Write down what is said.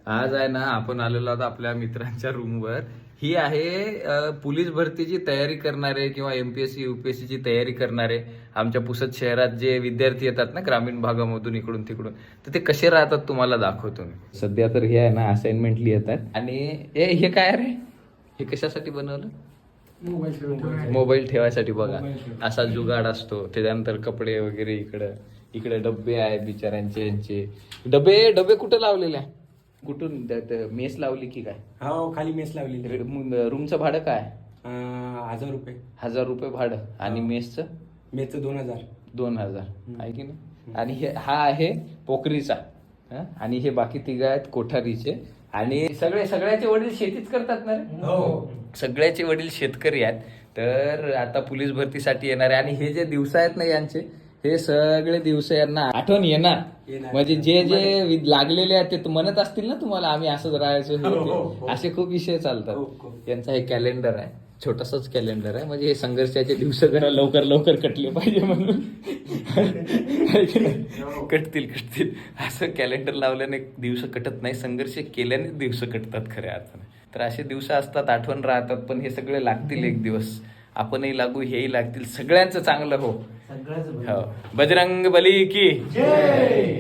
आज आहे ना आपण आलेलो आहोत आपल्या मित्रांच्या रूमवर. ही आहे पोलीस भरतीची तयारी करणारे किंवा एमपीएससी यूपीएससी ची तयारी करणारे आमच्या पुसद शहरात जे विद्यार्थी येतात ना ग्रामीण भागामधून इकडून तिकडून, तर ते कसे राहतात तुम्हाला दाखवतो मी. सध्या तर हे आहे ना असाइनमेंट लिहितात. आणि हे काय रे, हे कशासाठी बनवलं? मोबाईल ठेवायसाठी. बघा असा जुगाड असतो. त्याच्यानंतर कपडे वगैरे इकडं इकडे डब्बे आहेत बिचाऱ्यांचे यांचे. डबे डबे कुठं लावलेले आहे? कुठून मेस लावली की काय? हो, खाली मेस लावलेली. रूमचं भाडं काय? 1000 रुपये. 1000 रुपये भाडं. आणि मेसचं? मेसचं 2000. 2000 आहे की नाही. आणि हा आहे पोखरीचा. आणि हे बाकी तिघ आहेत कोठारीचे. आणि सगळ्याचे वडील शेतीच करतात ना रे? हो, सगळ्याचे वडील शेतकरी आहेत. तर आता पोलीस भरतीसाठी येणार आहे. आणि हे जे दिवस आहेत ना यांचे, हे सगळे दिवस यांना आठवण येणार. म्हणजे जे जे लागलेले आहेत ते म्हणत असतील ना तुम्हाला, आम्ही असंच राहायचो हे ते. असे खूप विषय चालतात. यांचा हे कॅलेंडर आहे, छोटसच कॅलेंडर आहे. म्हणजे हे संघर्षाचे दिवस जरा लवकर लवकर कटले पाहिजे म्हणून. कटतील असं कॅलेंडर लावल्याने दिवस कटत नाही, संघर्ष केल्याने दिवस कटतात खऱ्या अर्थाने. तर असे दिवस असतात, आठवण राहतात. पण हे सगळे लागतील एक दिवस. आपणही लागू, हेही लागतील. सगळ्यांचं चांगलं हो. बजरंग बली की जय.